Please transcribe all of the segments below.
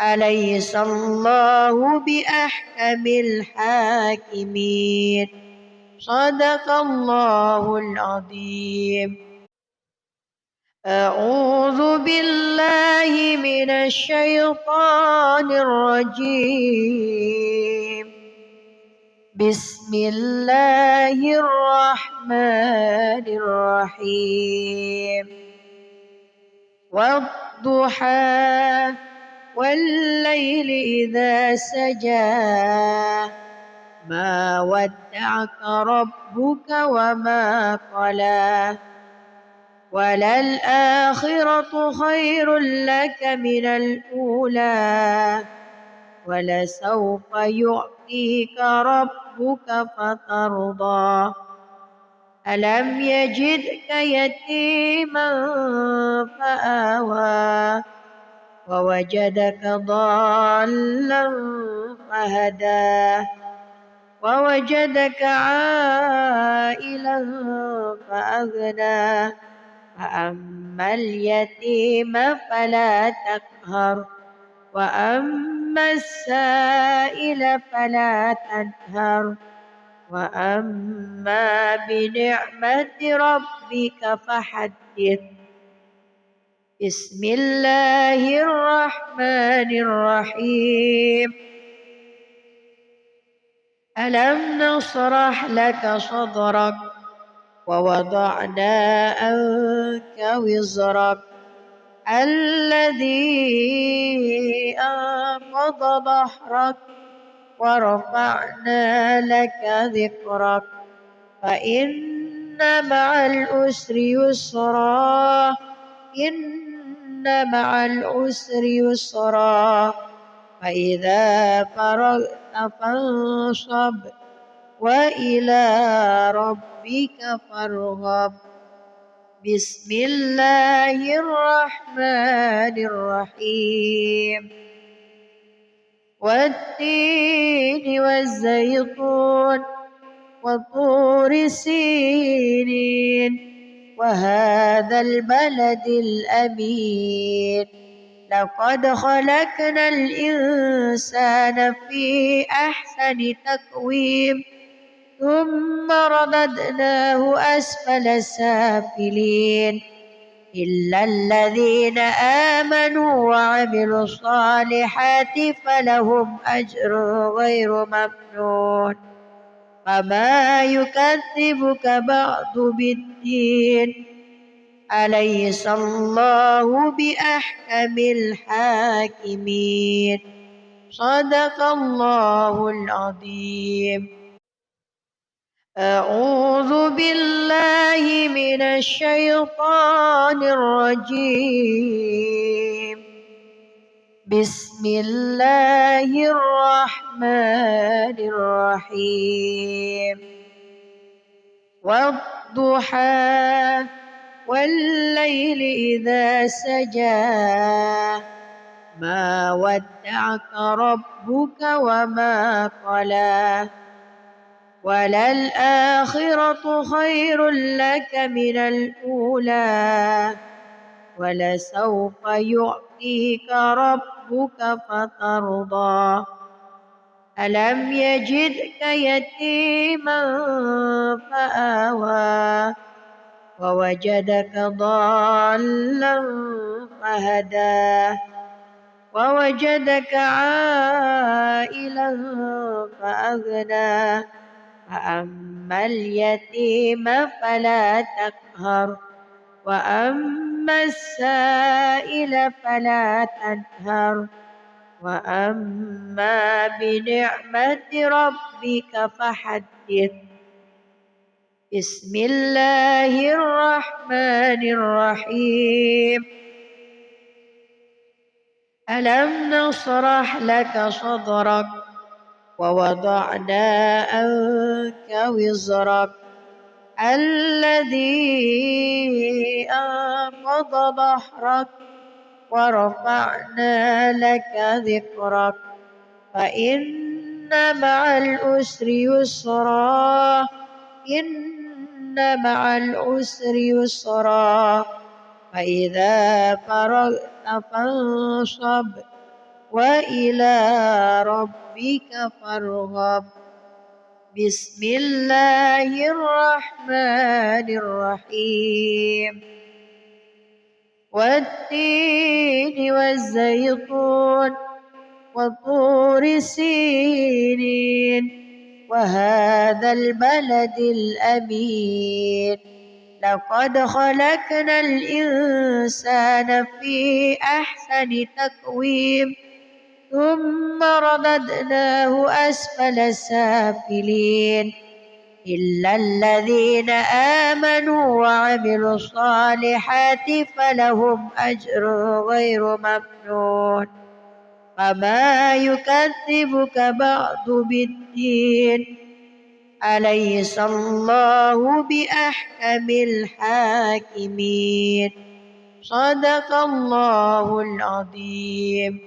أليس الله بأحكم الحاكمين. صدق الله العظيم. أعوذ بالله من الشيطان الرجيم. بسم الله الرحمن الرحيم. والضحى والليل إذا سجى ما ودعك ربك وما قلى وللآخرة خير لك من الأولى ولسوف يعطيك ربك فترضى ألم يجدك يتيما فآوى ووجدك ضالا فهدى ووجدك عائلا فأغنى فأما اليتيم فلا تقهر وأما السائل فلا تنهر وأما بنعمة ربك فحدث. بسم الله الرحمن الرحيم. ألم نشرح لك صدرك ووضعنا عنك وزرك الذي أنقض ظهرك ورفعنا لك ذكرك فإن مع العسر يسرا إن مع العسر يسرا فإذا فرغت فانصب وإلى ربك فارغب. بسم الله الرحمن الرحيم. والتين والزيتون وطور سينين وهذا البلد الأمين لقد خلقنا الإنسان في أحسن تقويم ثم رددناه أسفل سافلين إلا الذين آمنوا وعملوا الصالحات فلهم أجر غير ممنون فما يكذبك بعد بالدين أليس الله بأحكم الحاكمين. صدق الله العظيم. أعوذ بالله من الشيطان الرجيم. بسم الله الرحمن الرحيم. والضحى والليل إذا سجى ما ودعك ربك وما قلى وللآخرة خير لك من الأولى ولسوف يعطيك ربك فترضى ألم يجدك يتيما فآوى ووجدك ضالا فهدى ووجدك عائلا فأغنى فأما اليتيم فلا تقهر وأما السائل فلا تنهر وأما بنعمة ربك فحدث. بسم الله الرحمن الرحيم. ألم نشرح لك صدرك ووضعنا عنك وزرك الذي أنقض ظهرك ورفعنا لك ذكرك فإن مع العسر يسرا إن مع العسر يسرا فإذا فرغت فانصب وإلى ربك فارغب. بسم الله الرحمن الرحيم. والتين والزيتون وطور سينين وهذا البلد الأمين. لقد خلقنا الإنسان في أحسن تقويم ثم رددناه أسفل سافلين إلا الذين آمنوا وعملوا الصالحات فلهم أجر غير ممنون. فما يكذبك بعد بالدين أليس الله بأحكم الحاكمين. صدق الله العظيم.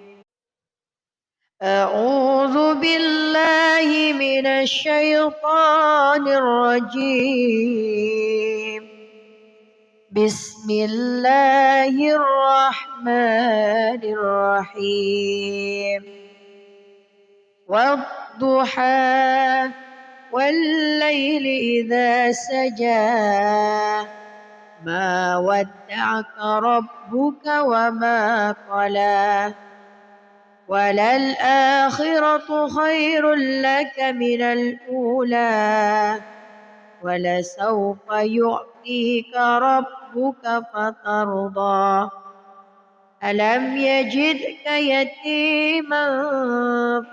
أعوذ بالله من الشيطان الرجيم. بسم الله الرحمن الرحيم. والضحى والليل إذا سجى ما ودعك ربك وما قلى وللآخرة خير لك من الأولى ولسوف يعطيك ربك فترضى. ألم يجدك يتيما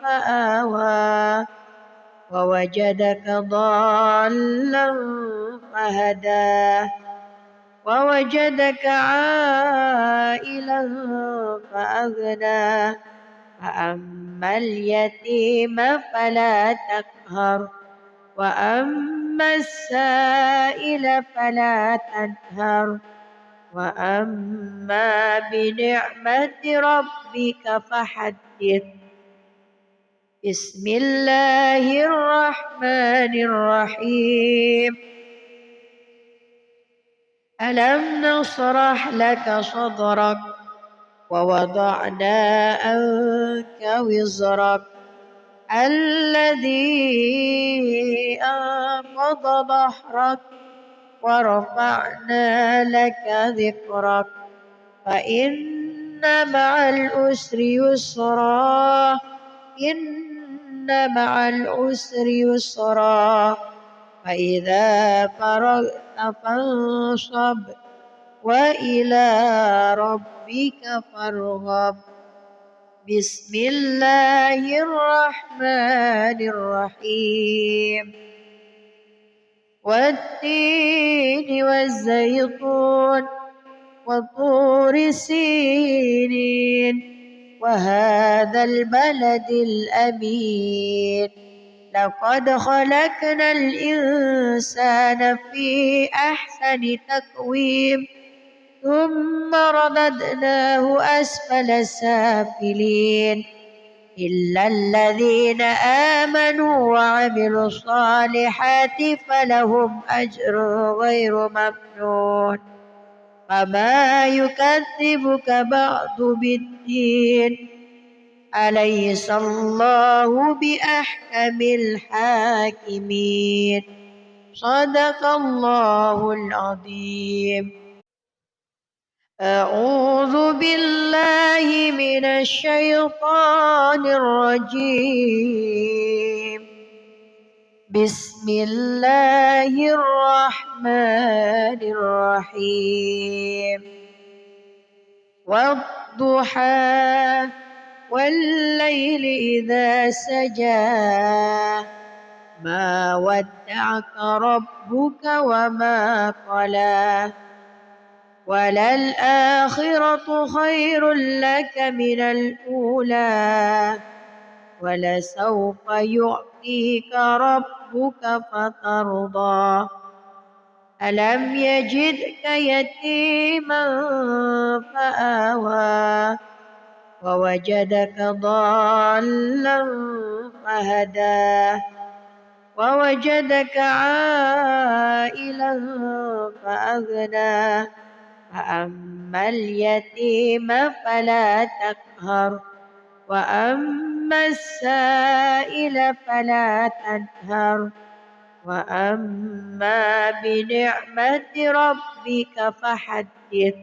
فآوى ووجدك ضالا فهدى ووجدك عائلا فأغنى. فأما اليتيم فلا تقهر وأما السائل فلا تنهر وأما بنعمة ربك فحدث. بسم الله الرحمن الرحيم. ألم نشرح لك صدرك ووضعنا عنك وزرك الذي أنقض ظهرك ورفعنا لك ذكرك فإن مع العسر يسرا إن مع العسر يسرا فإذا فرغت فانصب وإلى ربك فارغب. بسم الله الرحمن الرحيم. والتين والزيتون وطور سينين وهذا البلد الأمين. لقد خلقنا الإنسان في أحسن تقويم ثم رددناه أسفل سافلين إلا الذين آمنوا وعملوا الصالحات فلهم أجر غير ممنون. فما يكذبك بعد بالدين أليس الله بأحكم الحاكمين. صدق الله العظيم. أعوذ بالله من الشيطان الرجيم. بسم الله الرحمن الرحيم. والضحى والليل إذا سجى ما ودعك ربك وما قلى وللآخرة خير لك من الأولى ولسوف يعطيك ربك فترضى. ألم يجدك يتيما فآوى ووجدك ضالا فهدى ووجدك عائلا فأغنى. فأما اليتيم فلا تقهر وأما السائل فلا تنهر وأما بنعمة ربك فحدث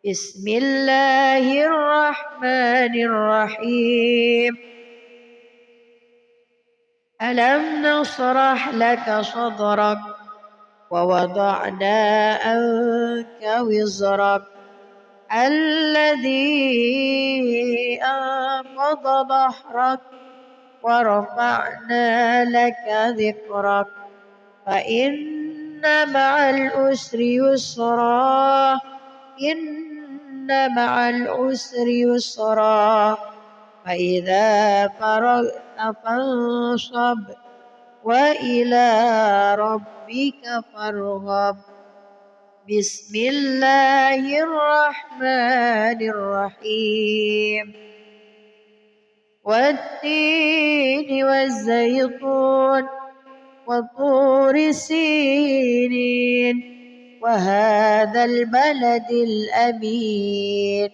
بسم الله الرحمن الرحيم ألم نشرح لك صدرك ووضعنا عنك وزرك الذي أنقض ظهرك ورفعنا لك ذكرك فإن مع العسر يسرا إن مع العسر يسرا فإذا فرغت فانصب وإلى ربك فارغب بسم الله الرحمن الرحيم والتين والزيتون وطور سينين وهذا البلد الأمين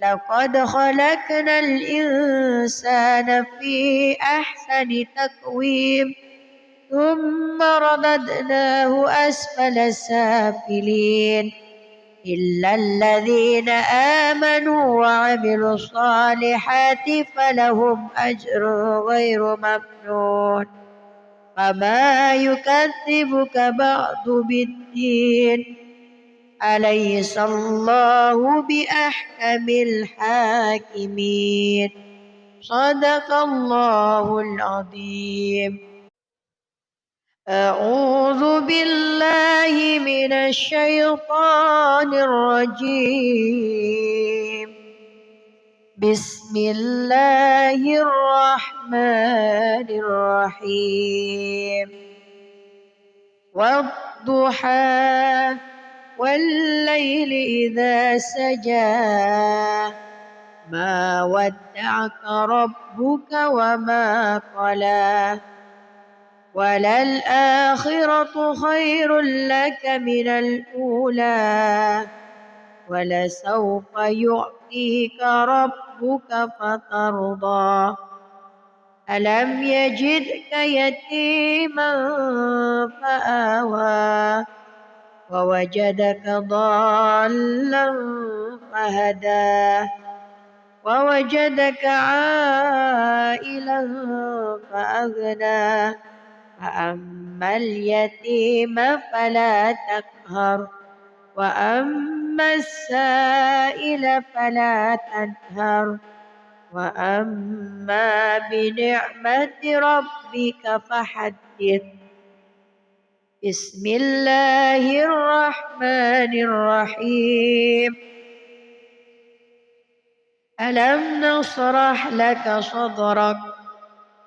لقد خلقنا الإنسان في أحسن تقويم ثم رددناه أسفل سافلين إلا الذين آمنوا وعملوا الصالحات فلهم أجر غير ممنون فما يكذبك بعد بالدين أليس الله بأحكم الحاكمين صدق الله العظيم أعوذ بالله من الشيطان الرجيم بسم الله الرحمن الرحيم والضحى والليل إذا سجى ما ودعك ربك وما قلى وللآخرة خير لك من الأولى ولسوف يعطيك ربك فترضى ألم يجدك يتيما فآوى ووجدك ضالا فهدى ووجدك عائلا فأغنى فأما اليتيم فلا تقهر وأما السائل فلا تنهر وأما بنعمة ربك فحدث بسم الله الرحمن الرحيم ألم نشرح لك صدرك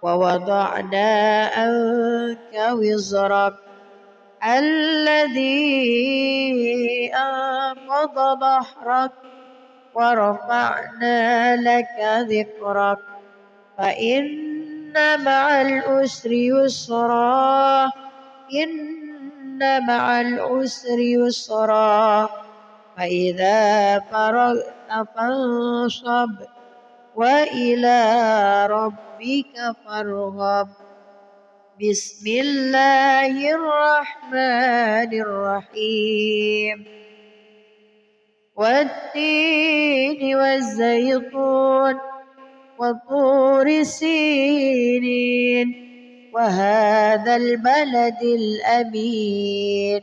ووضعنا عنك وزرك الذي أنقض ظهرك ورفعنا لك ذكرك فإن مع العسر يسرا إن مع العسر يسرا فإذا فرغت فانصب وإلى ربك فارغب بسم الله الرحمن الرحيم والتين والزيتون وطور سينين وهذا البلد الأمين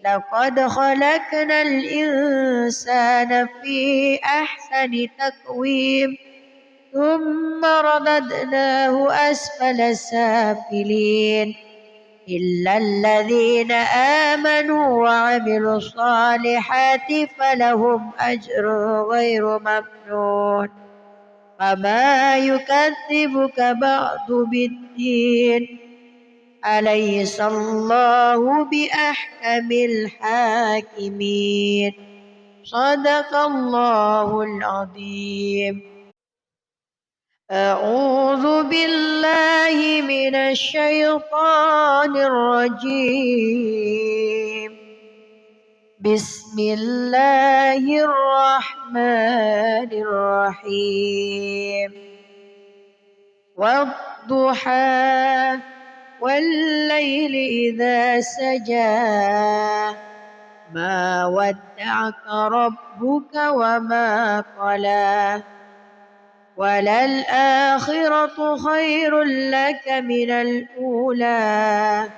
لقد خلقنا الإنسان في أحسن تقويم ثم رددناه أسفل سافلين إلا الذين آمنوا وعملوا الصالحات فلهم أجر غير ممنون فما يكذبك بعد بالدين أليس الله بأحكم الحاكمين صدق الله العظيم أعوذ بالله من الشيطان الرجيم بسم الله الرحمن الرحيم والضحى والليل إذا سجى ما ودعك ربك وما قلى وللآخرة خير لك من الأولى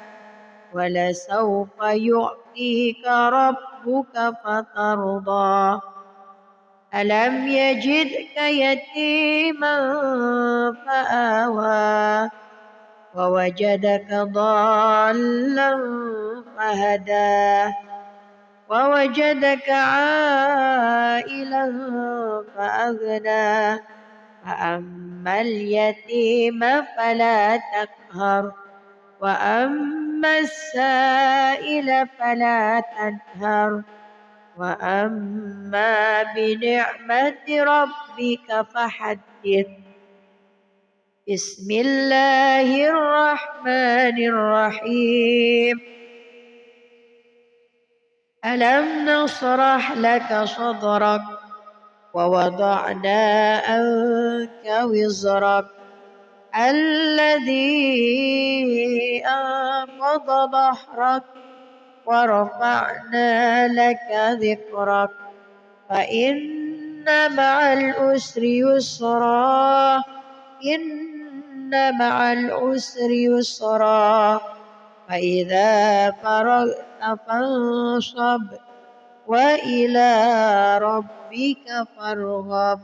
ولسوف يعطيك ربك فترضى ألم يجدك يتيما فآوى ووجدك ضالا فهدى ووجدك عائلا فأغنى فأما اليتيم فلا تقهر وأما السائل فلا تنهر وأما بنعمة ربك فحدث بسم الله الرحمن الرحيم ألم نشرح لك صدرك ووضعنا عنك وزرك الذي أنقض ظهرك ورفعنا لك ذكرك فإن مع العسر يسرا إن مع العسر يسرا فإذا فرغت فانصب وإلى ربك فارغب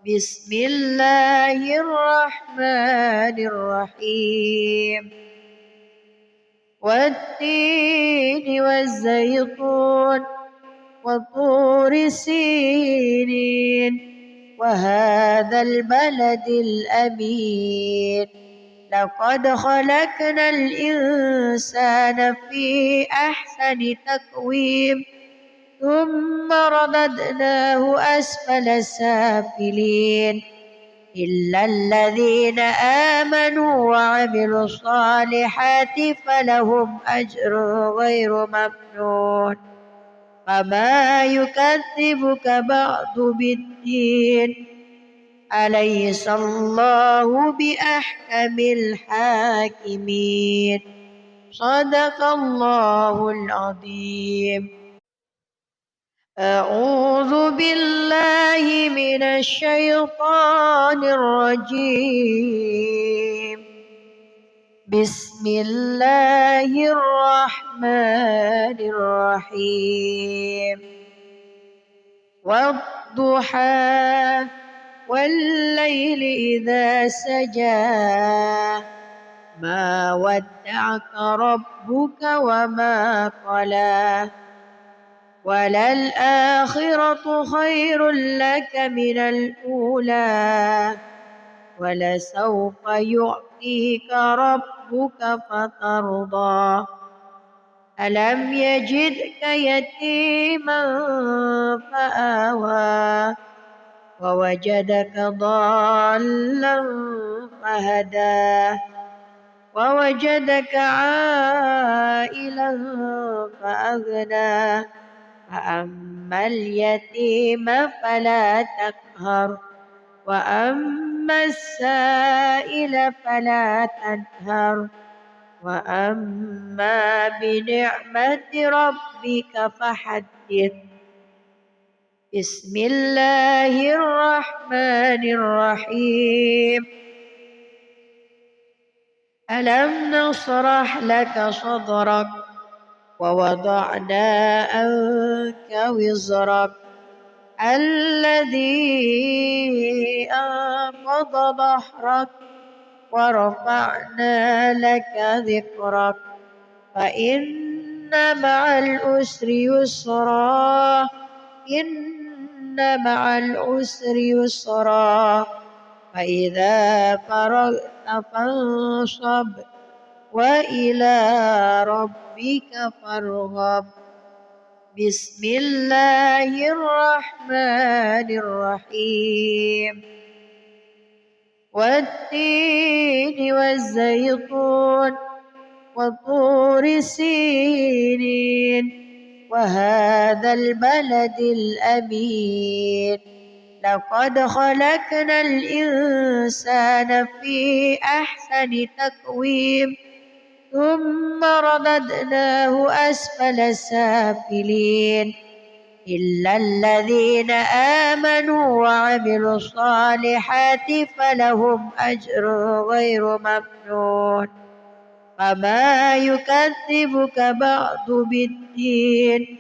بسم الله الرحمن الرحيم والتين والزيتون وطور سينين وهذا البلد الأمين لقد خلقنا الإنسان في أحسن تقويم ثم رددناه أسفل سافلين إلا الذين آمنوا وعملوا الصالحات فلهم أجر غير ممنون فما يكذبك بعد بالدين أليس الله بأحكم الحاكمين صدق الله العظيم أعوذ بالله من الشيطان الرجيم بسم الله الرحمن الرحيم والضحى والليل إذا سجى ما ودعك ربك وما قلى وللآخرة خير لك من الأولى ولسوف يعطيك ربك فترضى ألم يجدك يتيما فآوى ووجدك ضالا فهدى ووجدك عائلا فأغنى فأما اليتيم فلا تقهر وأما السائل فلا تنهر وأما بنعمة ربك فحدث بسم الله الرحمن الرحيم ألم نشرح لك صدرك ووضعنا عنك وزرك الذي أنقض ظهرك ورفعنا لك ذكرك فإن مع العسر يسرا إن مع العسر يسرا فإذا فرغت فانصب وإلى ربك فارغب بسم الله الرحمن الرحيم والتين والزيتون وطور سينين وهذا البلد الأمين لقد خلقنا الإنسان في أحسن تقويم ثم رددناه أسفل سافلين إلا الذين آمنوا وعملوا الصالحات فلهم أجر غير ممنون فما يكذبك بعد بالدين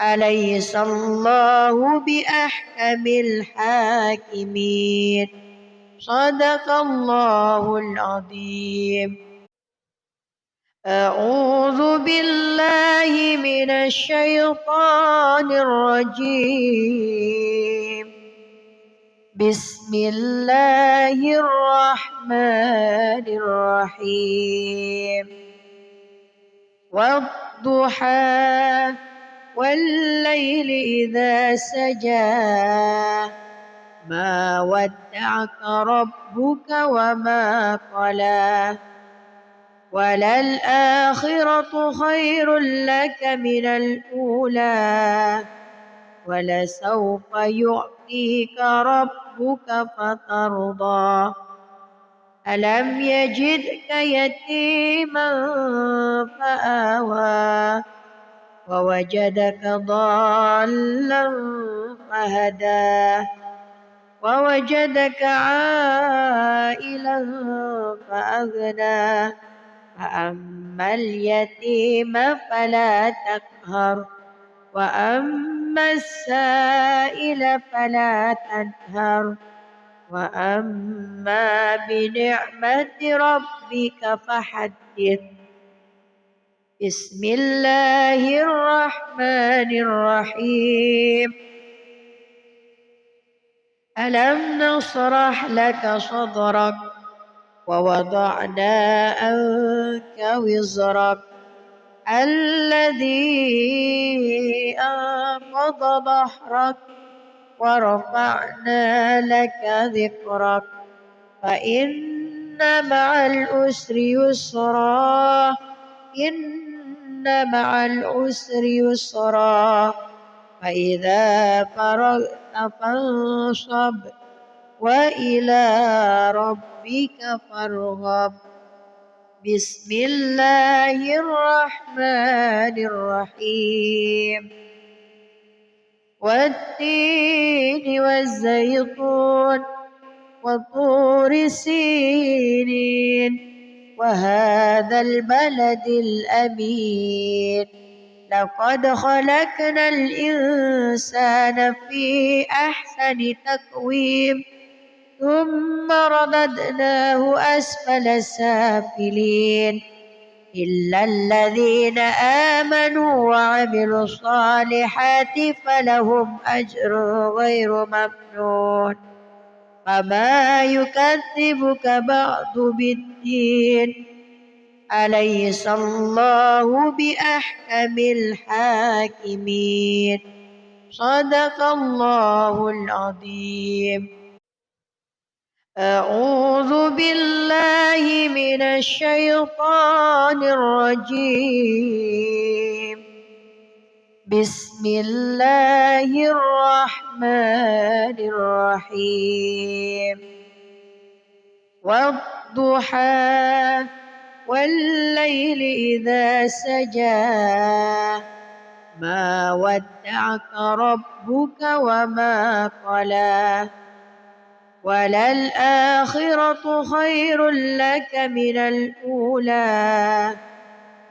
أليس الله بأحكم الحاكمين صدق الله العظيم. أعوذ بالله من الشيطان الرجيم. بسم الله الرحمن الرحيم. والضحى والليل إذا سجى ما ودعك ربك وما قلى وللآخرة خير لك من الأولى ولسوف يعطيك ربك فترضى ألم يجدك يتيما فآوى ووجدك ضالا فهدى ووجدك عائلا فأغنى فأما اليتيم فلا تقهر وأما السائل فلا تنهر وأما بنعمة ربك فحدث. بسم الله الرحمن الرحيم. ألم نشرح لك صدرك ووضعنا عنك وزرك الذي أنقض ظهرك ورفعنا لك ذكرك فإن مع العسر يسرا إن مع العسر يسرا فإذا فرغت فانصب وإلى ربك فارغب. بسم الله الرحمن الرحيم. والتين والزيتون وطور سينين وهذا البلد الأمين لقد خلقنا الإنسان في أحسن تقويم ثم رددناه أسفل سافلين إلا الذين آمنوا وعملوا الصالحات فلهم أجر غير ممنون فما يكذبك بعد بالدين أليس الله بأحكم الحاكمين صدق الله العظيم. أعوذ بالله من الشيطان الرجيم. بسم الله الرحمن الرحيم. والضحى والليل إذا سجى ما ودعك ربك وما قلى وللآخرة خير لك من الأولى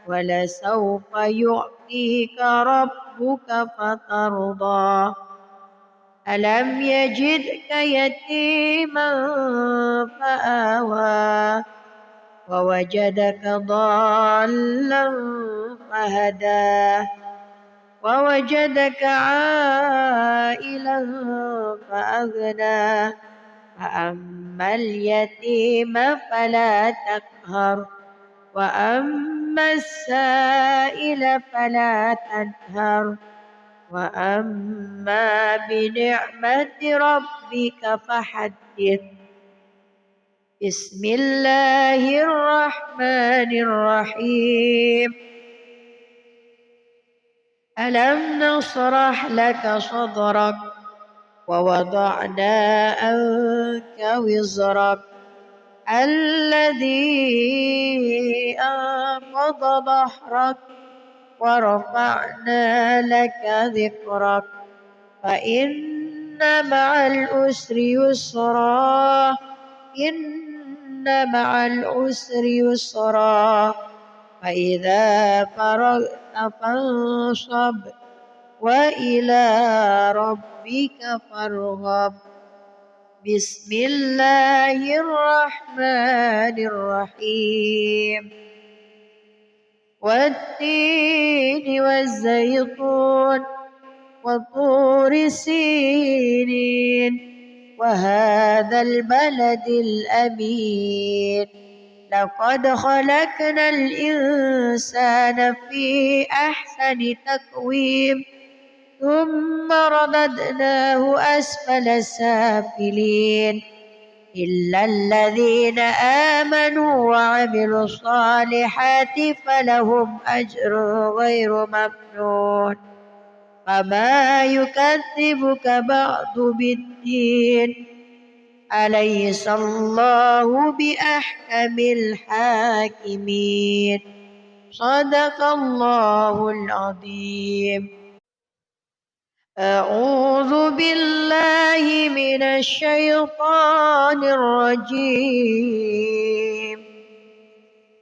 ولسوف يعطيك ربك فترضى ألم يجدك يتيما فآوى ووجدك ضالا فهدى ووجدك عائلا فأغنى فأما اليتيم فلا تقهر وأما السائل فلا تنهر وأما بنعمة ربك فحدث. بسم الله الرحمن الرحيم. ألم نشرح لك صدرك ووضعنا عنك وزرك الذي أنقض ظهرك ورفعنا لك ذكرك فإن مع العسر يسرا إن مع العسر يسرا فإذا فرغت فانصب وإلى ربك فارغب بسم الله الرحمن الرحيم والتين والزيتون وطور سينين وهذا البلد الأمين لقد خلقنا الإنسان في أحسن تقويم ثم رددناه أسفل سافلين إلا الذين آمنوا وعملوا الصالحات فلهم أجر غير ممنون فما يكذبك بعد بالدين أليس الله بأحكم الحاكمين صدق الله العظيم. أعوذ بالله من الشيطان الرجيم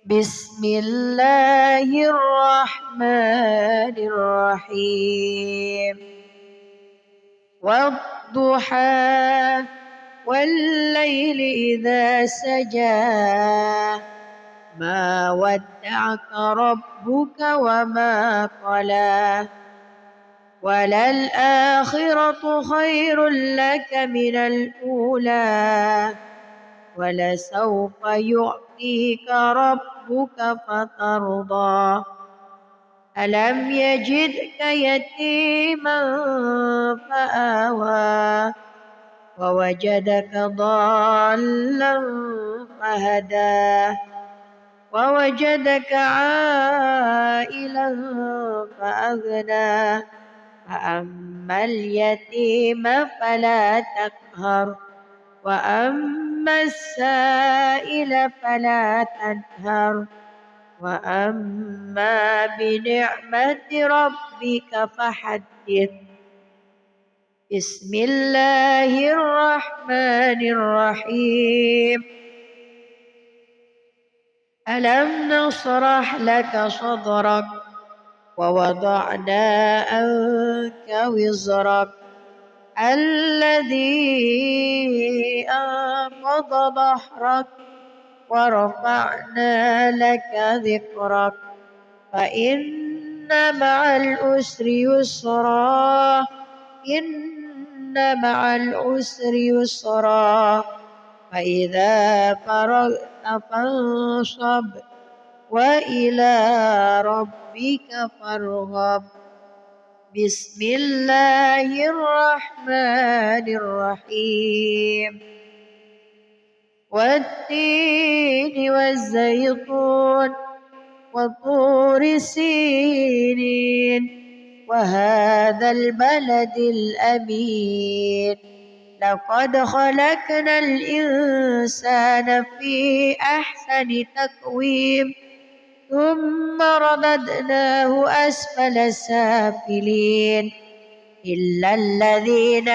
بسم الله الرحمن الرحيم والضحى والليل إذا سجى ما ودعك ربك وما قلى وللآخرة خير لك من الأولى ولسوف يعطيك ربك فترضى ألم يجدك يتيما فآوى ووجدك ضالا فهدى ووجدك عائلا فأغنى فأما اليتيم فلا تقهر وأما السائل فلا تنهر وأما بنعمة ربك فحدث بسم الله الرحمن الرحيم ألم نشرح لك صدرك ووضعنا عنك وزرك الذي أنقض ظهرك ورفعنا لك ذكرك فإن مع العسر يسرا إن مع العسر يسرا فإذا فرغت فانصب وإلى ربك فارغب بسم الله الرحمن الرحيم والتين والزيتون وطور سينين وهذا البلد الأمين لقد خلقنا الإنسان في أحسن تقويم ثم رددناه أسفل سافلين إلا الذين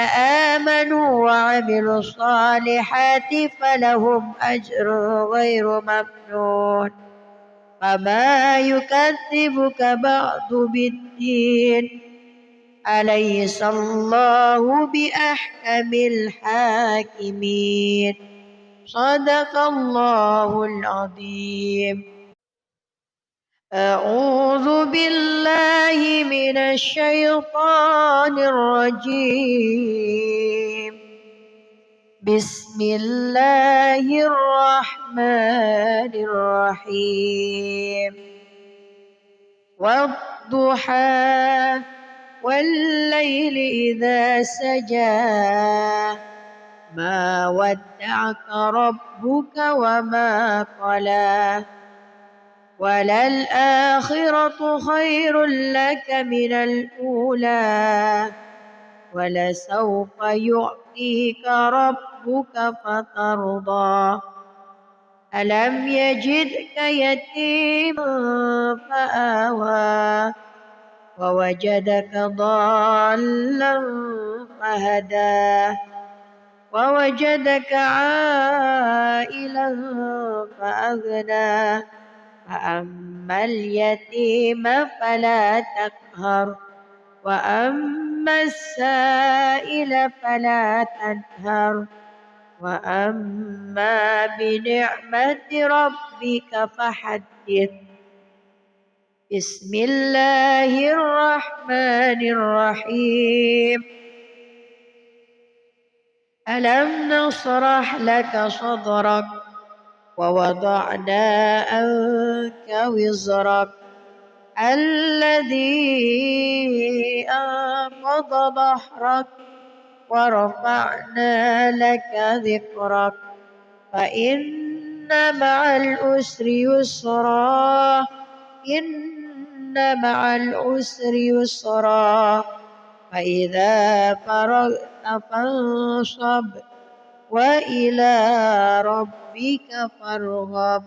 آمنوا وعملوا الصالحات فلهم أجر غير ممنون فما يكذبك بعد بالدين أليس الله بأحكم الحاكمين صدق الله العظيم. أعوذ بالله من الشيطان الرجيم بسم الله الرحمن الرحيم والضحى والليل إذا سجى ما ودعك ربك وما قلى وللآخرة خير لك من الأولى ولسوف يعطيك ربك فترضى ألم يجدك يتيما فآوى ووجدك ضالا فهدى ووجدك عائلا فأغنى فأما اليتيم فلا تقهر وأما السائل فلا تنهر وأما بنعمة ربك فحدث بسم الله الرحمن الرحيم ألم نشرح لك صدرك ووضعنا عنك وزرك الذي أنقض ظهرك ورفعنا لك ذكرك فإن مع العسر يسرا إن مع العسر يسرا فإذا فرغت فانصب وإلى ربك فارغب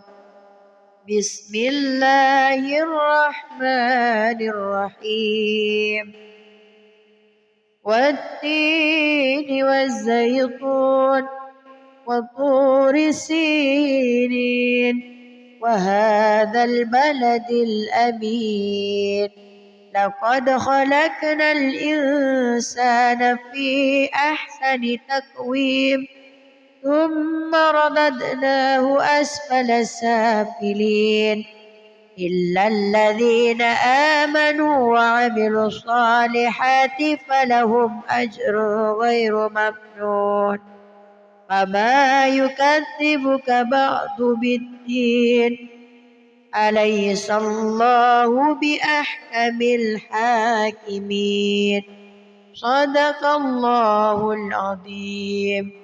بسم الله الرحمن الرحيم والتين والزيتون وطور سينين وهذا البلد الأمين لقد خلقنا الإنسان في أحسن تقويم ثم رددناه أسفل سافلين إلا الذين آمنوا وعملوا الصالحات فلهم أجر غير ممنون فما يكذبك بعد بالدين أليس الله بأحكم الحاكمين صدق الله العظيم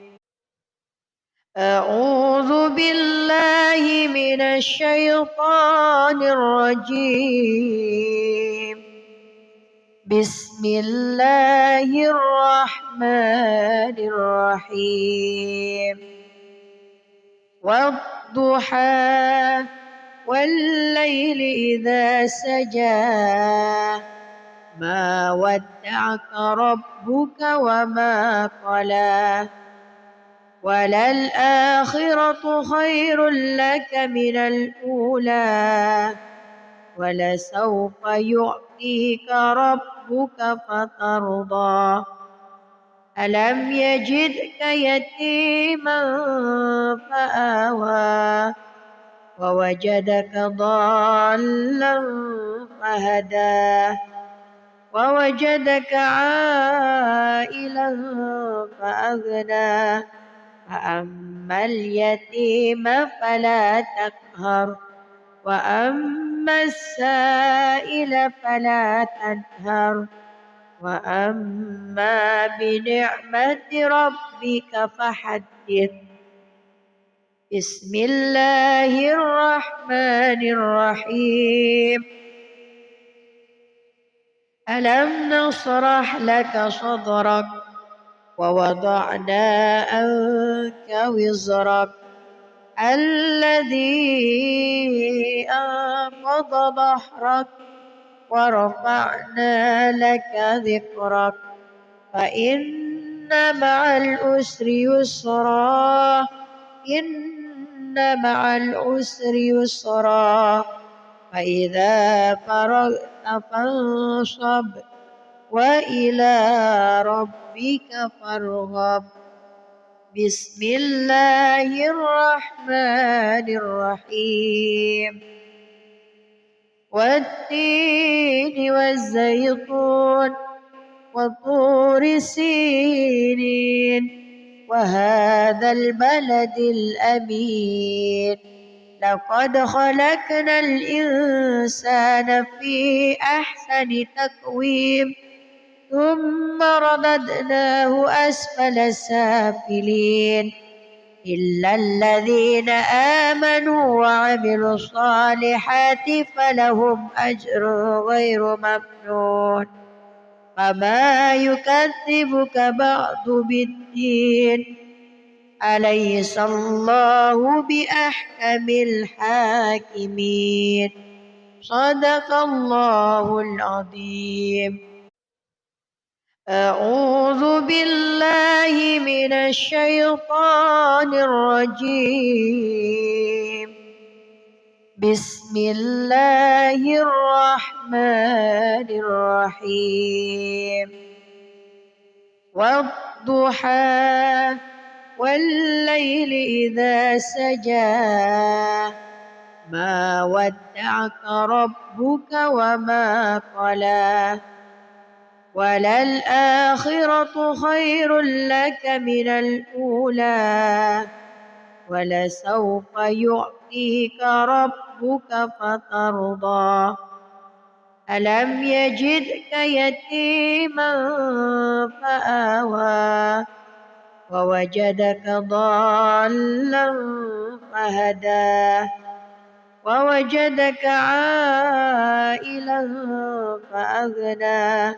أعوذ بالله من الشيطان الرجيم بسم الله الرحمن الرحيم والضحى والليل إذا سجى ما ودعك ربك وما قلى وللآخرة خير لك من الأولى ولسوف يعطيك ربك فترضى ألم يجدك يتيما فآوى ووجدك ضالا فهدى ووجدك عائلا فأغنى فأما اليتيم فلا تقهر وأما السائل فلا تنهر وأما بنعمة ربك فحدث بسم الله الرحمن الرحيم ألم نشرح لك صدرك ووضعنا عنك وزرك الذي أنقض ظهرك ورفعنا لك ذكرك فإن مع العسر يسرا إن مع العسر يسرا فإذا فرغت فانصب وإلى ربك فارغب بسم الله الرحمن الرحيم والتين والزيتون وطور سينين وهذا البلد الأمين لقد خلقنا الإنسان في أحسن تقويم ثم رددناه أسفل سافلين إلا الذين آمنوا وعملوا الصالحات فلهم أجر غير ممنون فما يكذبك بعد بالدين أليس الله بأحكم الحاكمين صدق الله العظيم. أعوذ بالله من الشيطان الرجيم. بسم الله الرحمن الرحيم. والضحى والليل إذا سجى ما ودعك ربك وما قلى وللآخرة خير لك من الأولى ولسوف يعطيك ربك فترضى ألم يجدك يتيما فآوى ووجدك ضالا فهدى ووجدك عائلا فأغنى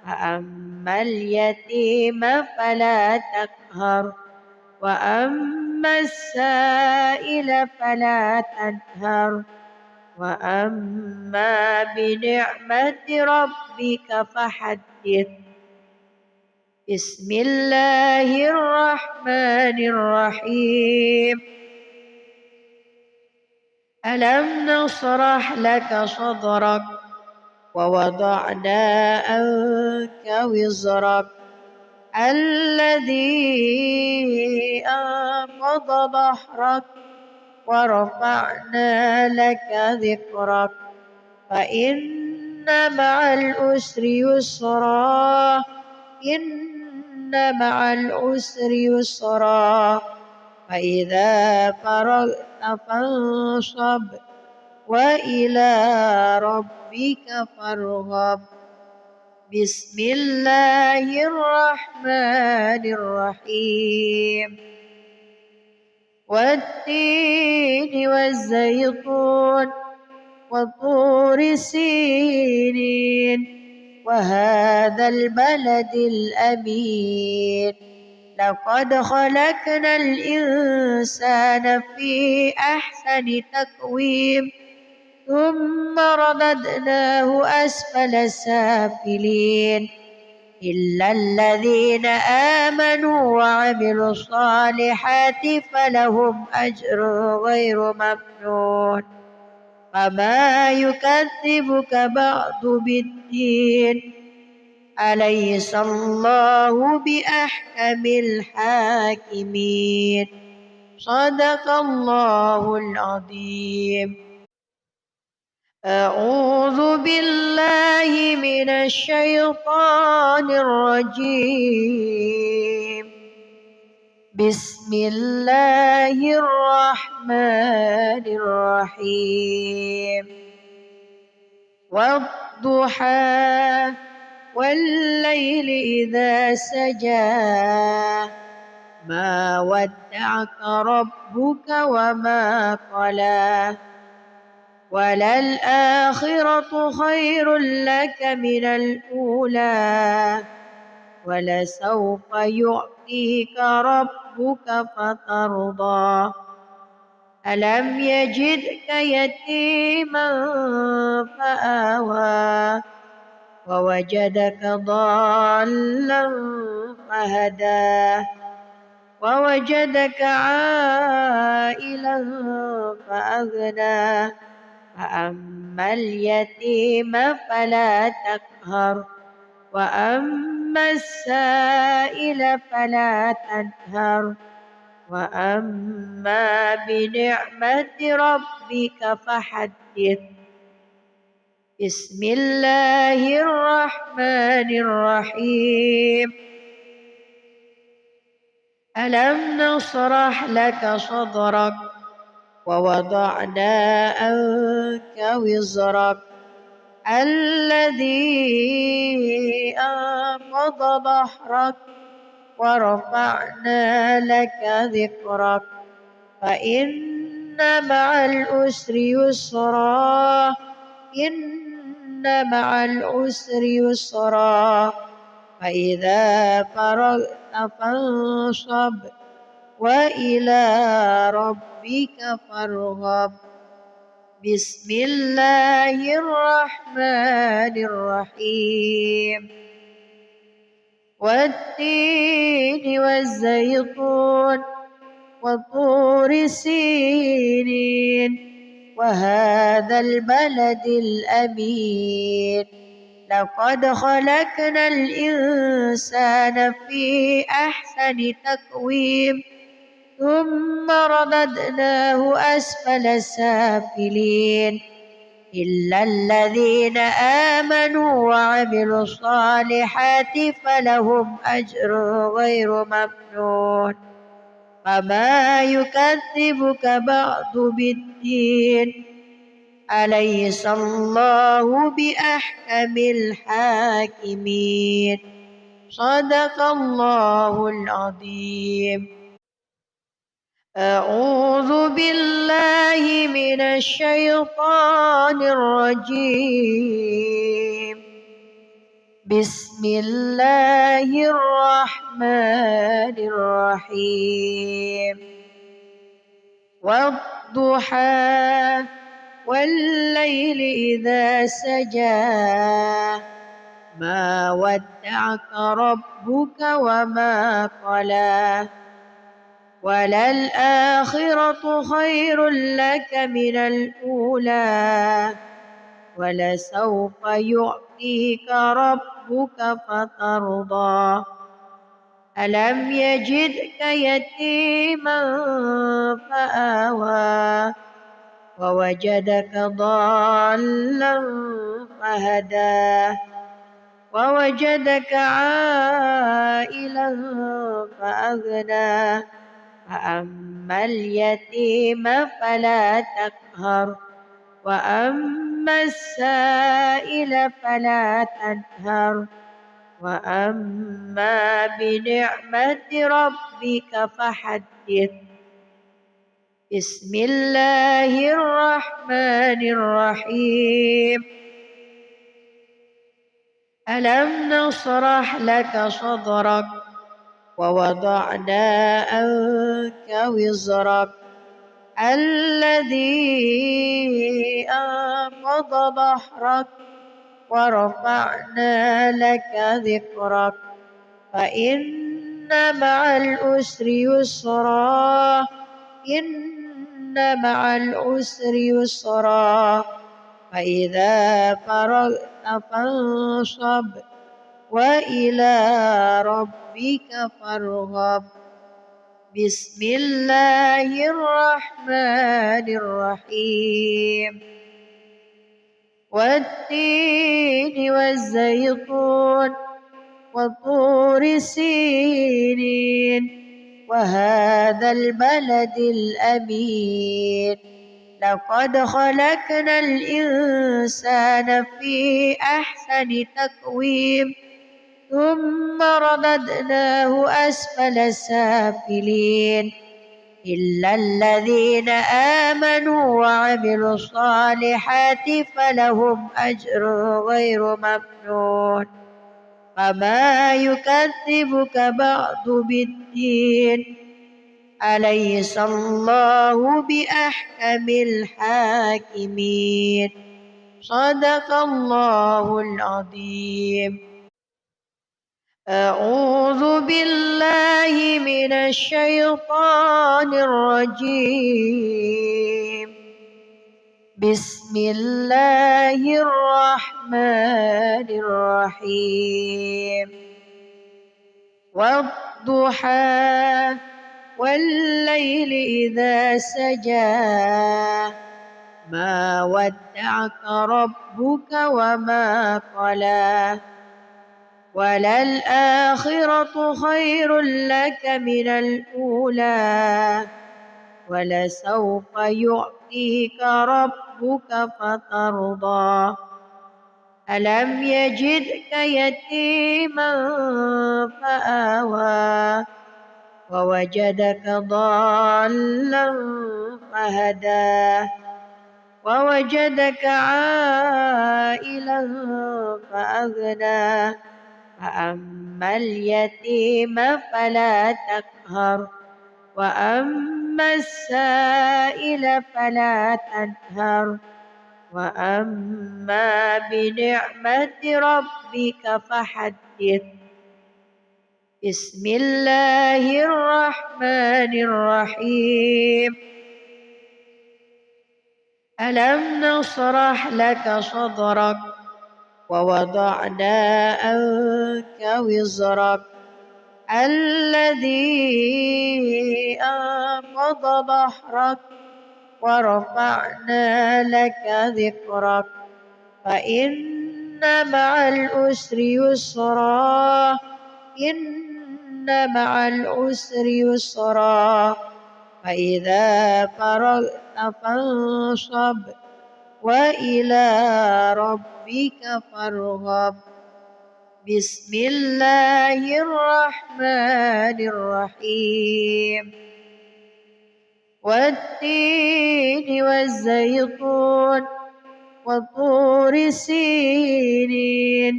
فأما اليتيم فلا تقهر وأما السائل فلا تنهر وأما بنعمة ربك فحدث. بسم الله الرحمن الرحيم. ألم نشرح لك صدرك ووضعنا عنك وزرك الذي أنقض ظهرك ورفعنا لك ذكرك فإن مع العسر يسرا إن مع العسر يسرا فإذا فرغت فانصب وإلى ربك فارغب. بسم الله الرحمن الرحيم. والتين والزيتون وطور سينين وهذا البلد الأمين لقد خلقنا الإنسان في أحسن تقويم ثم رددناه أسفل سافلين إلا الذين آمنوا وعملوا الصالحات فلهم أجر غير ممنون فما يكذبك بعد بالدين أليس الله بأحكم الحاكمين صدق الله العظيم. أعوذ بالله من الشيطان الرجيم. بسم الله الرحمن الرحيم. والضحى والليل إذا سجى ما ودعك ربك وما قلى وللآخرة خير لك من الأولى ولسوف يعطيك ربك فترضى ألم يجدك يتيما فآوى ووجدك ضالا فهدى ووجدك عائلا فأغنى فأما اليتيم فلا تقهر وأما السائل فلا تنهر وأما بنعمة ربك فحدث. بسم الله الرحمن الرحيم. ألم نشرح لك صدرك ووضعنا عنك وزرك الذي أنقض ظهرك ورفعنا لك ذكرك فإن مع العسر يسرا إن مع العسر يسرا فإذا فرغت فانصب وإلى ربك فارغب بسم الله الرحمن الرحيم والتين والزيتون وطور سينين وهذا البلد الأمين لقد خلقنا الإنسان في أحسن تقويم ثم رددناه أسفل سافلين إلا الذين آمنوا وعملوا الصالحات فلهم أجر غير ممنون فما يكذبك بعد بالدين أليس الله بأحكم الحاكمين صدق الله العظيم أعوذ بالله من الشيطان الرجيم بسم الله الرحمن الرحيم والضحى والليل إذا سجى ما ودعك ربك وما قلى وللآخرة خير لك من الأولى ولسوف يعطيك ربك فترضى ألم يجدك يتيما فآوى ووجدك ضالا فهدى ووجدك عائلا فأغنى فأما اليتيم فلا تقهر وأما السائل فلا تنهر وأما بنعمة ربك فحدث بسم الله الرحمن الرحيم ألم نشرح لك صدرك ووضعنا عنك وزرك الذي أنقض ظهرك ورفعنا لك ذكرك فإن مع العسر يسرا إن مع العسر يسرا فإذا فرغت فانصب وإلى ربك فارغب بسم الله الرحمن الرحيم والتين والزيتون وطور سينين وهذا البلد الأمين لقد خلقنا الإنسان في أحسن تقويم ثم رددناه أسفل سافلين إلا الذين آمنوا وعملوا الصالحات فلهم أجر غير ممنون فما يكذبك بعد بالدين أليس الله بأحكم الحاكمين صدق الله العظيم أعوذ بالله من الشيطان الرجيم بسم الله الرحمن الرحيم والضحى والليل إذا سجى ما ودعك ربك وما قلى وللآخرة خير لك من الأولى ولسوف يعطيك ربك فترضى ألم يجدك يتيما فآوى ووجدك ضالا فهدى ووجدك عائلا فأغنى فأما اليتيم فلا تقهر وأما السائل فلا تنهر وأما بنعمة ربك فحدث. بسم الله الرحمن الرحيم. ألم نشرح لك صدرك ووضعنا عنك وزرك الذي أنقض ظهرك ورفعنا لك ذكرك فإن مع العسر يسرا إن مع العسر يسرا فإذا فرغت فانصب وإلى ربك فارغب. بسم الله الرحمن الرحيم. والتين والزيتون وطور سينين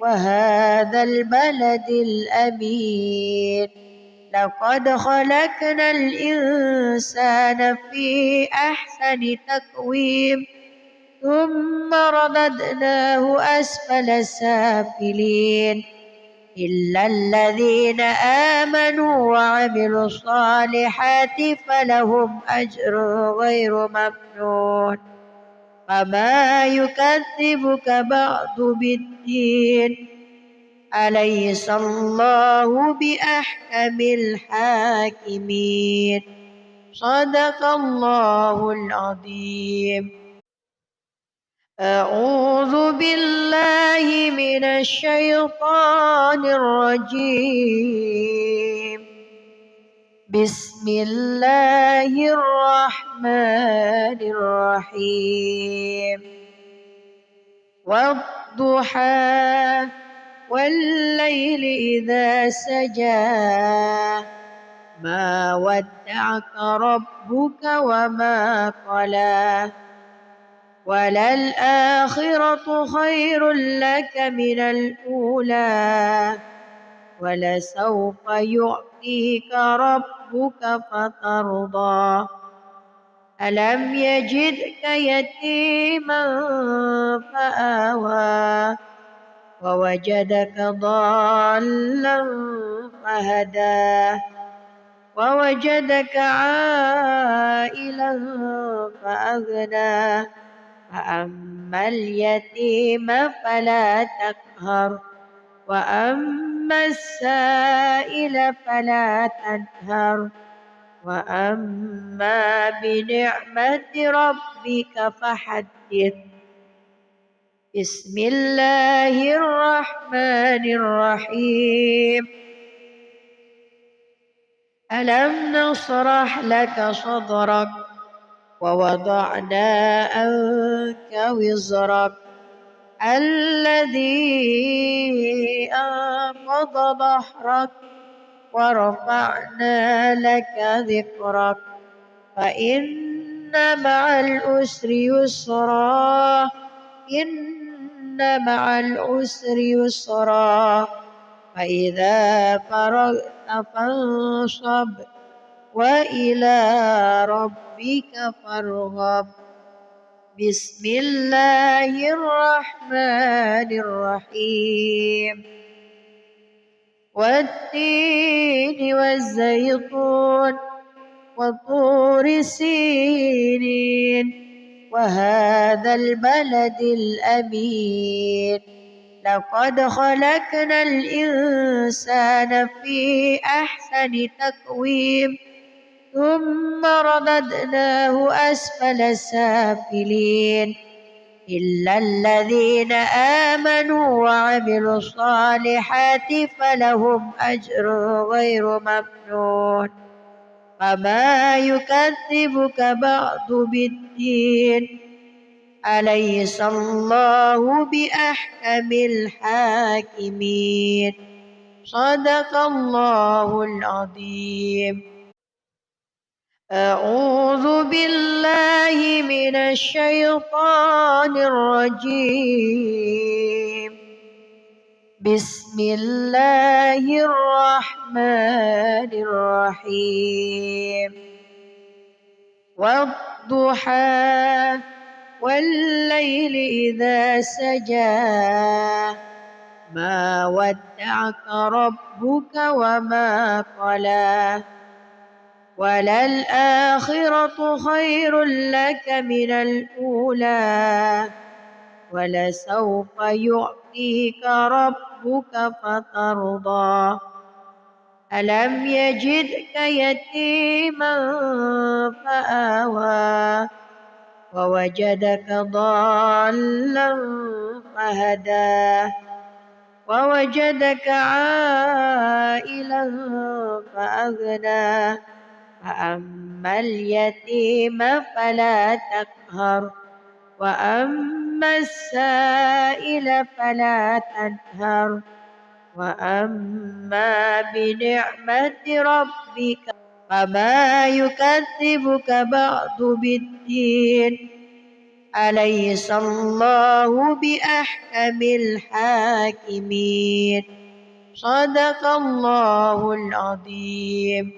وهذا البلد الأمين لقد خلقنا الإنسان في أحسن تقويم ثم رددناه أسفل سافلين إلا الذين آمنوا وعملوا الصالحات فلهم أجر غير ممنون فما يكذبك بعد بالدين أليس الله بأحكم الحاكمين. صدق الله العظيم. أعوذ بالله من الشيطان الرجيم. بسم الله الرحمن الرحيم. والضحى والليل إذا سجى ما ودعك ربك وما قلى وللآخرة خير لك من الأولى ولسوف يعطيك ربك فترضى ألم يجدك يتيما فآوى ووجدك ضالا فهدى ووجدك عائلا فأغنى فأما اليتيم فلا تقهر وأما السائل فلا تنهر وأما بنعمة ربك فحدث. بسم الله الرحمن الرحيم. ألم نشرح لك صدرك ووضعنا عنك وزرك الذي أنقض ظهرك ورفعنا لك ذكرك فإن مع العسر يسرا إن مع العسر يسرا فإذا فرغت فانصب وإلى ربك فارغب. بسم الله الرحمن الرحيم. والتين والزيتون وطور سينين وهذا البلد الأمين لقد خلقنا الإنسان في أحسن تقويم ثم رددناه أسفل سافلين إلا الذين آمنوا وعملوا الصالحات فلهم أجر غير ممنون فما يكذبك بعد بالدين أليس الله بأحكم الحاكمين. صدق الله العظيم. أعوذ بالله من الشيطان الرجيم. بسم الله الرحمن الرحيم. والضحى والليل إذا سجى ما ودعك ربك وما قلى وللآخرة خير لك من الأولى ولسوف يعطيك ربك فترضى ألم يجدك يتيما فآوى ووجدك ضالا فهدى ووجدك عائلا فأغنى فأما اليتيم فلا تقهر وأما السائل فلا تنهر وأما بنعمة ربك فما يكذبك بعد بالدين. أليس الله بأحكم الحاكمين. صدق الله العظيم.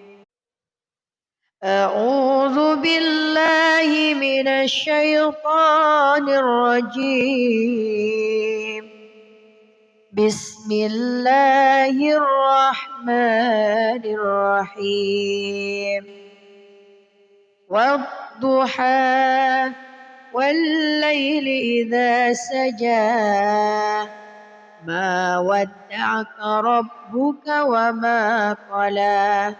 أعوذ بالله من الشيطان الرجيم. بسم الله الرحمن الرحيم. والضحى والليل إذا سجى ما ودعك ربك وما قلى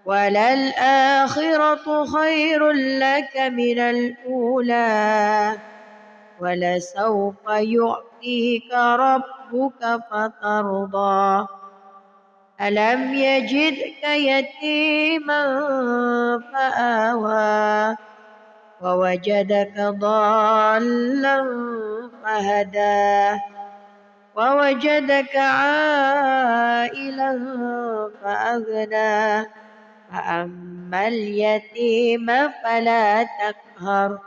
وللآخرة خير لك من الأولى ولسوف يعطيك ربك فترضى ألم يجدك يتيما فآوى ووجدك ضالا فهدى ووجدك عائلا فأغنى فأما اليتيم فلا تقهر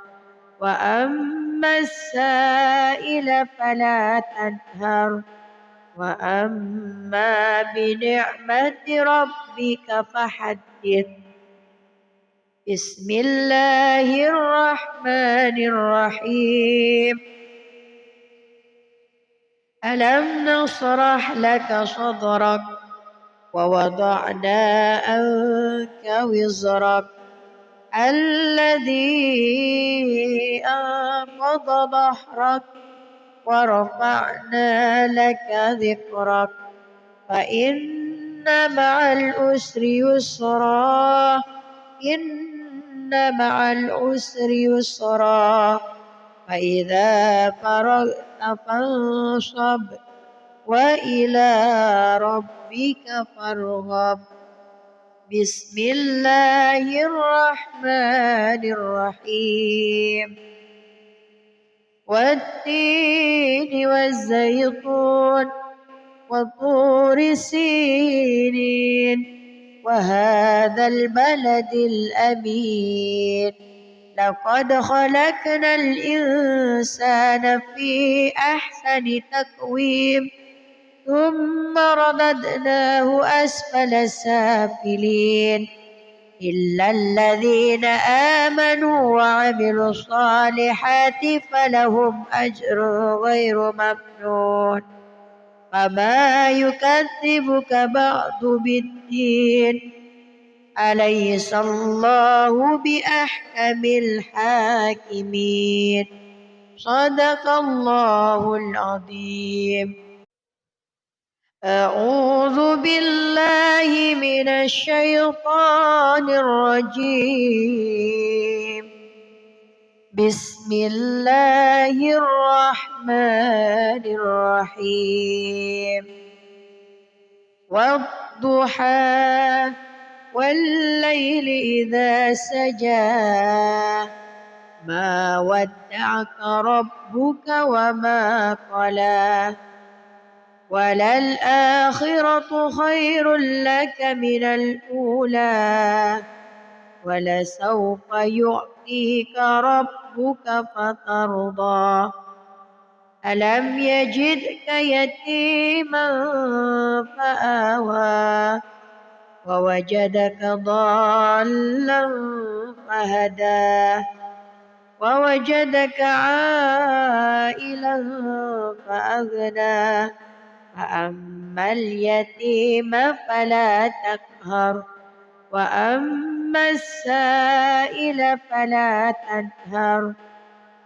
وأما السائل فلا تنهر وأما بنعمة ربك فحدث. بسم الله الرحمن الرحيم. ألم نشرح لك صدرك ووضعنا عنك وزرك الذي أنقض ظهرك ورفعنا لك ذكرك فإن مع العسر يسرا إن مع العسر يسرا فإذا فرغت فانصب وإلى ربك فارغب. بسم الله الرحمن الرحيم. والتين والزيتون وطور سينين وهذا البلد الأمين لقد خلقنا الإنسان في أحسن تقويم ثم رددناه أسفل سافلين إلا الذين آمنوا وعملوا الصالحات فلهم أجر غير ممنون فما يكذبك بعد بالدين. أليس الله بأحكم الحاكمين. صدق الله العظيم. أعوذ بالله من الشيطان الرجيم. بسم الله الرحمن الرحيم. والضحى والليل إذا سجى ما ودعك ربك وما قلى وللآخرة خير لك من الأولى ولسوف يعطيك ربك فترضى ألم يجدك يتيما فآوى ووجدك ضالا فهدى ووجدك عائلا فأغنى فأما اليتيم فلا تقهر وأما السائل فلا تنهر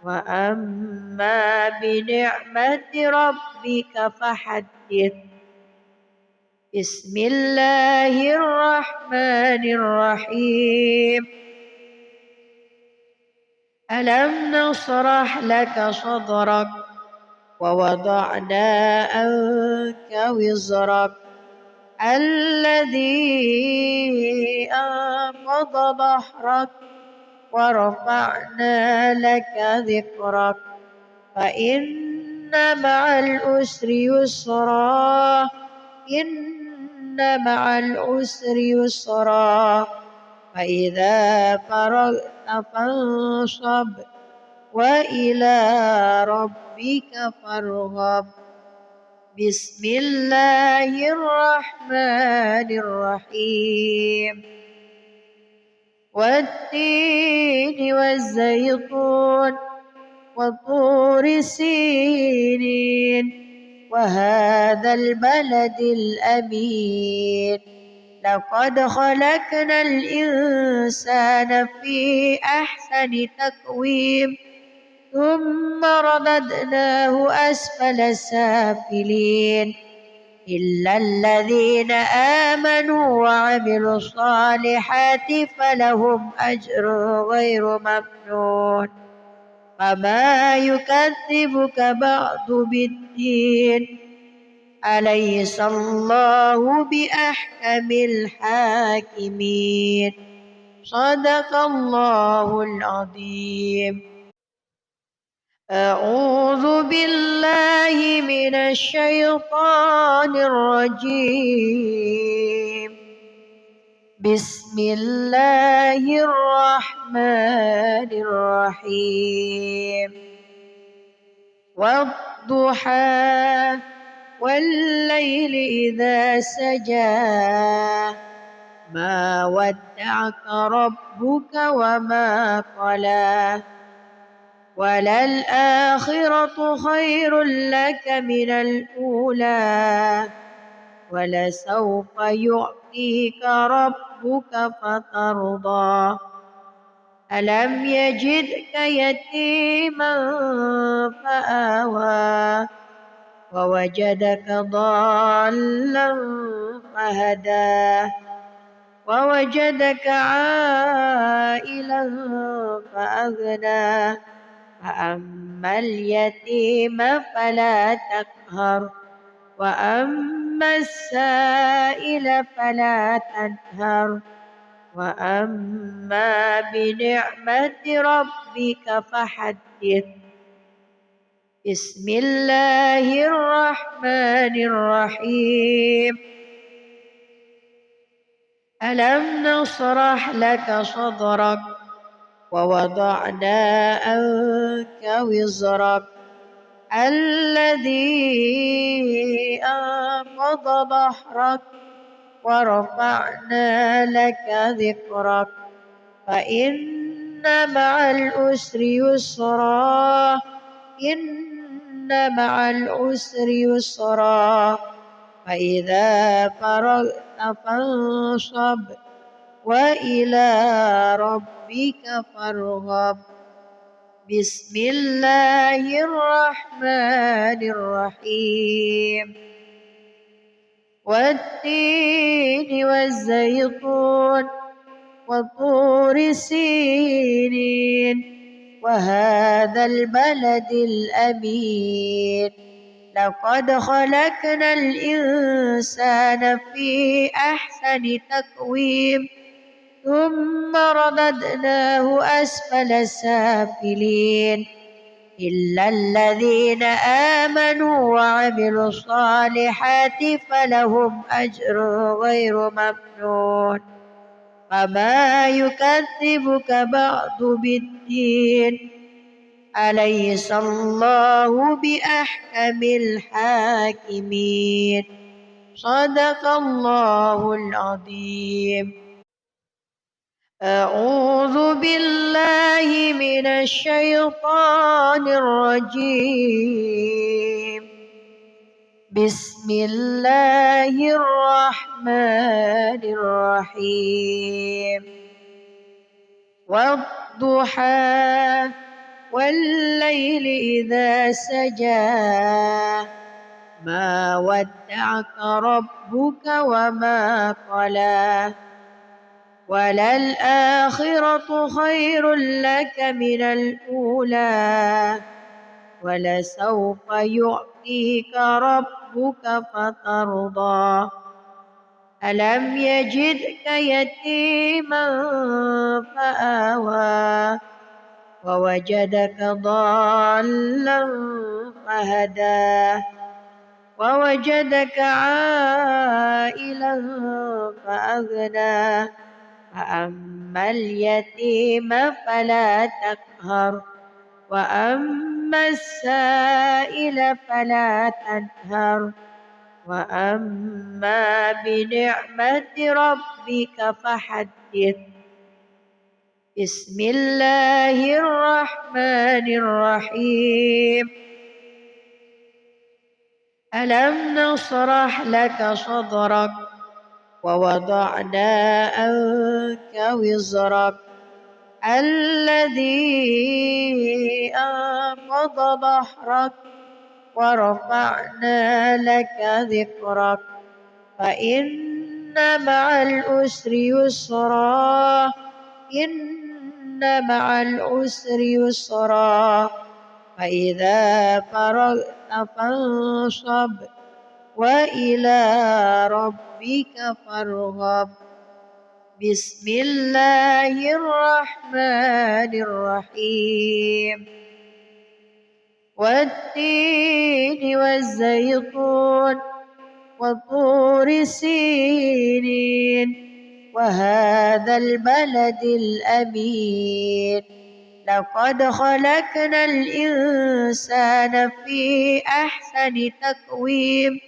وأما بنعمة ربك فحدث بسم الله الرحمن الرحيم ألم نشرح لك صدرك ووضعنا عنك وزرك الذي أنقض ظهرك ورفعنا لك ذكرك فإن مع العسر يسرا إن مع العسر يسرا فإذا فرغت فانصب وإلى ربك فارغب بسم الله الرحمن الرحيم والتين والزيتون وطور سينين وهذا البلد الأمين لقد خلقنا الإنسان في أحسن تقويم ثم رددناه أسفل سافلين إلا الذين آمنوا وعملوا الصالحات فلهم أجر غير ممنون فما يكذبك بعد بالدين أليس الله بأحكم الحاكمين صدق الله العظيم أعوذ بالله من الشيطان الرجيم بسم الله الرحمن الرحيم والضحى والليل إذا سجى ما ودعك ربك وما قلى وللآخرة خير لك من الأولى ولسوف يعطيك ربك فترضى ألم يجدك يتيما فآوى ووجدك ضالا فهدى ووجدك عائلا فأغنى فأما اليتيم فلا تقهر وأما السائل فلا تنهر وأما بنعمة ربك فحدث بسم الله الرحمن الرحيم ألم نشرح لك صدرك ووضعنا عنك وزرك الذي أنقض ظهرك ورفعنا لك ذكرك فإن مع العسر يسرا إن مع العسر يسرا فإذا فرغت فانصب وإلى ربك فارغب بسم الله الرحمن الرحيم والتين والزيتون وطور سينين وهذا البلد الأمين لقد خلقنا الإنسان في أحسن تقويم ثم رددناه أسفل سافلين إلا الذين آمنوا وعملوا الصالحات فلهم أجر غير ممنون فما يكذبك بعد بالدين أليس الله بأحكم الحاكمين صدق الله العظيم. أعوذ بالله من الشيطان الرجيم. بسم الله الرحمن الرحيم. والضحى والليل إذا سجى ما ودعك ربك وما قلى وللآخرة خير لك من الأولى ولسوف يعطيك ربك فترضى ألم يجدك يتيما فآوى ووجدك ضالا فهدى ووجدك عائلا فأغنى فأما اليتيم فلا تقهر وأما السائل فلا تنهر وأما بنعمة ربك فحدث. بسم الله الرحمن الرحيم. ألم نشرح لك صدرك ووضعنا عنك وزرك الذي أنقض ظهرك ورفعنا لك ذكرك فإن مع العسر يسرا إن مع العسر يسرا فإذا فرغت فانصب وإلى ربك فارغب. بسم الله الرحمن الرحيم. والتين والزيتون وطور سينين وهذا البلد الأمين لقد خلقنا الإنسان في أحسن تقويم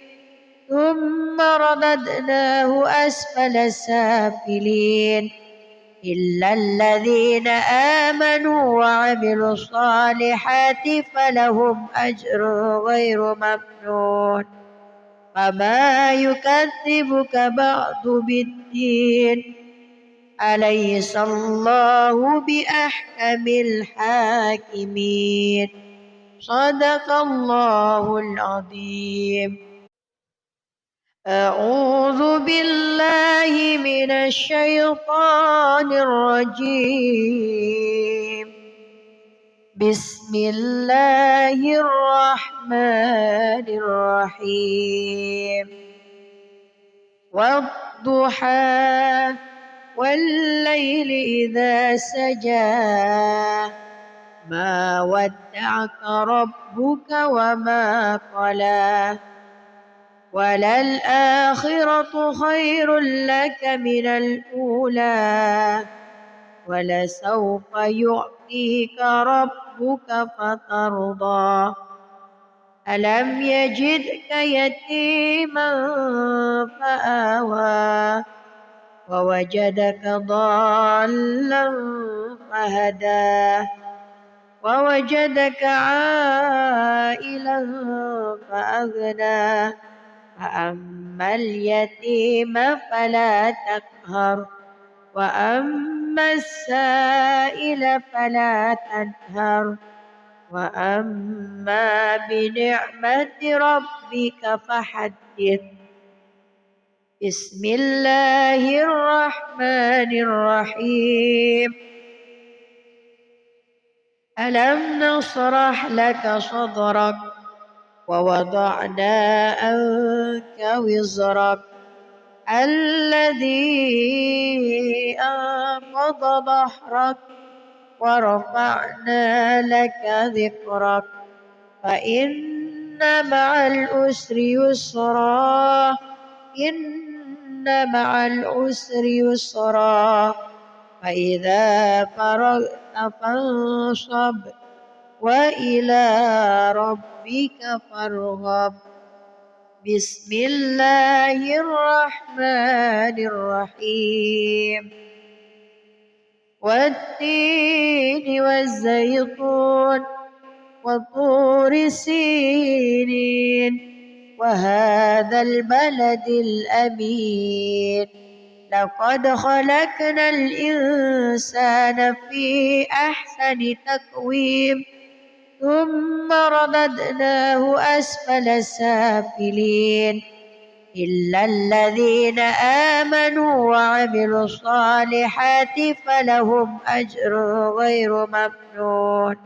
ثم رددناه أسفل سافلين إلا الذين آمنوا وعملوا الصالحات فلهم أجر غير ممنون فما يكذبك بعد بالدين أليس الله بأحكم الحاكمين صدق الله العظيم. أعوذ بالله من الشيطان الرجيم. بسم الله الرحمن الرحيم. والضحى والليل إذا سجى ما ودعك ربك وما قلى وللآخرة خير لك من الأولى ولسوف يعطيك ربك فترضى ألم يجدك يتيما فآوى ووجدك ضالا فهدى ووجدك عائلا فأغنى فأما اليتيم فلا تقهر وأما السائل فلا تنهر وأما بنعمة ربك فحدث. بسم الله الرحمن الرحيم. ألم نشرح لك صدرك ووضعنا عنك وزرك الذي أنقض ظهرك ورفعنا لك ذكرك فإن مع العسر يسرا إن مع العسر يسرا فإذا فرغت فانصب وإلى ربك فارغب بسم الله الرحمن الرحيم والتين والزيتون وطور سينين وهذا البلد الأمين لقد خلقنا الإنسان في أحسن تقويم ثم رددناه أسفل سافلين إلا الذين آمنوا وعملوا الصالحات فلهم أجر غير ممنون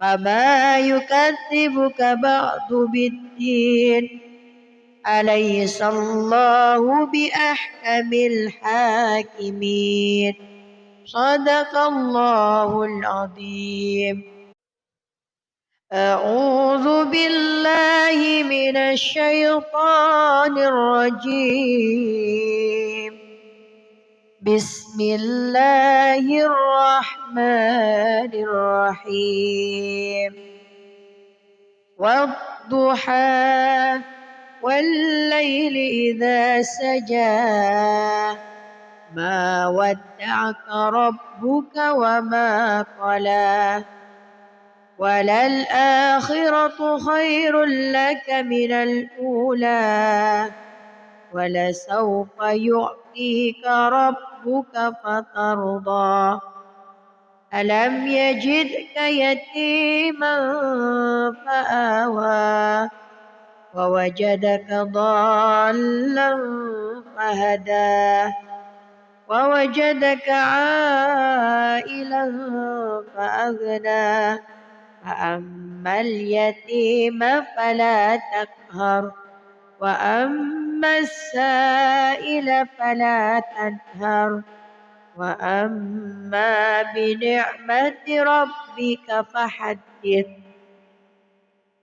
فما يكذبك بعد بالدين أليس الله بأحكم الحاكمين صدق الله العظيم. أعوذ بالله من الشيطان الرجيم بسم الله الرحمن الرحيم والضحى والليل إذا سجى ما ودعك ربك وما قلى وللآخرة خير لك من الأولى ولسوف يعطيك ربك فترضى ألم يجدك يتيما فآوى ووجدك ضالا فهدى ووجدك عائلا فأغنى فأما اليتيم فلا تقهر وأما السائل فلا تنهر وأما بنعمة ربك فحدث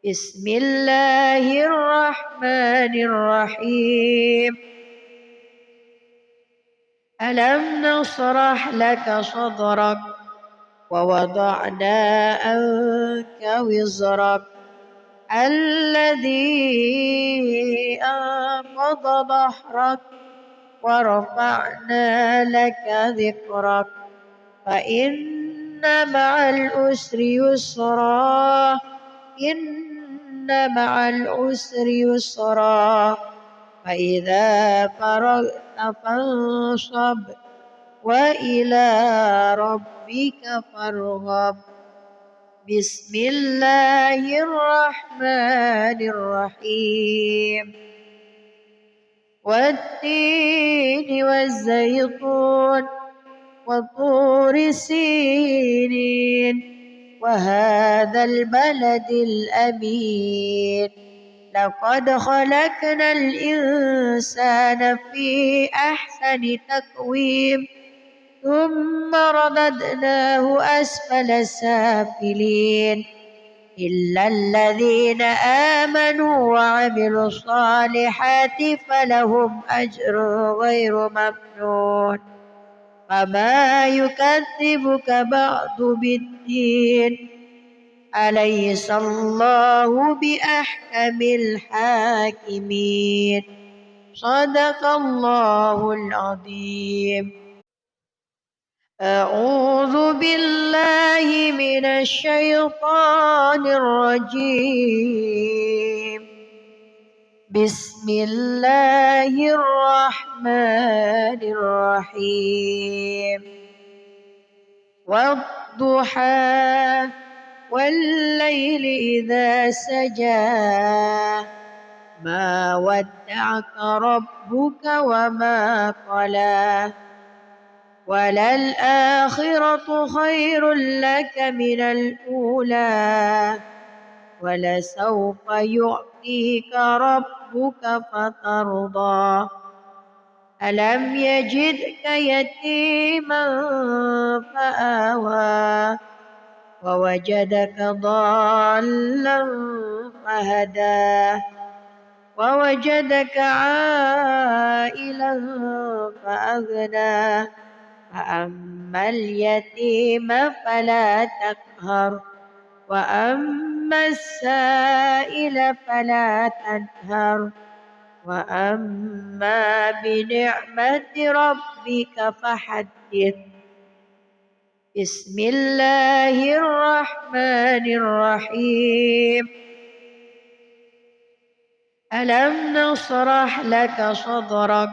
بسم الله الرحمن الرحيم ألم نشرح لك صدرك ووضعنا عنك وزرك الذي أنقض ظهرك ورفعنا لك ذكرك فإن مع العسر يسرا إن مع العسر يسرا فإذا فرغت فانصب وإلى ربك فارغب بسم الله الرحمن الرحيم والتين والزيتون وطور سينين وهذا البلد الأمين لقد خلقنا الإنسان في أحسن تقويم ثم رددناه أسفل سافلين إلا الذين آمنوا وعملوا الصالحات فلهم أجر غير ممنون فما يكذبك بعد بالدين أليس الله بأحكم الحاكمين صدق الله العظيم. أعوذ بالله من الشيطان الرجيم بسم الله الرحمن الرحيم والضحى والليل إذا سجى ما ودعك ربك وما قلى وللآخرة خير لك من الأولى ولسوف يعطيك ربك فترضى ألم يجدك يتيما فآوى ووجدك ضالا فهدى ووجدك عائلا فأغنى فأما اليتيم فلا تقهر وأما السائل فلا تنهر وأما بنعمة ربك فحدث. بسم الله الرحمن الرحيم. ألم نشرح لك صدرك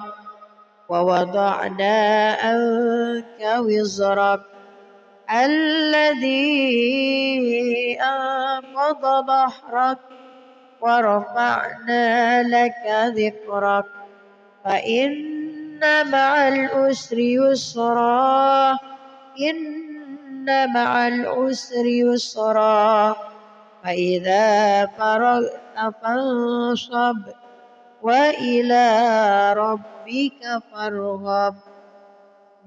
ووضعنا عنك وزرك الذي أنقض ظهرك ورفعنا لك ذكرك فإن مع العسر يسرا إن مع العسر يسرا فإذا فرغت فانصب وإلى ربك فارغب.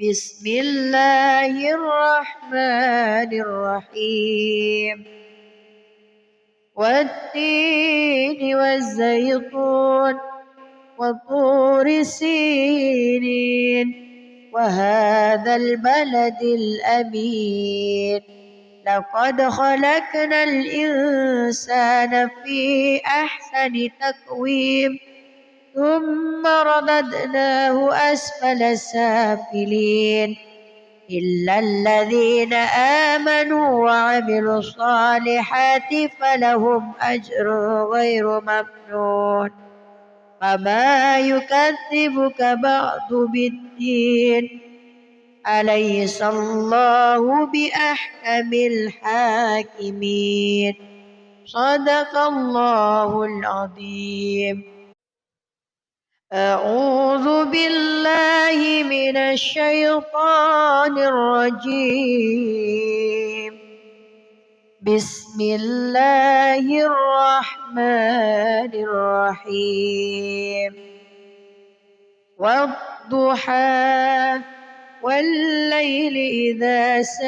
بسم الله الرحمن الرحيم. والتين والزيتون وطور سينين وهذا البلد الأمين لقد خلقنا الإنسان في أحسن تقويم ثم رددناه أسفل سافلين إلا الذين آمنوا وعملوا الصالحات فلهم أجر غير ممنون فما يكذبك بعد بالدين أليس الله بأحكم الحاكمين. صدق الله العظيم. أعوذ بالله من الشيطان الرجيم. بسم الله الرحمن الرحيم. والضحى والليل إذا سجى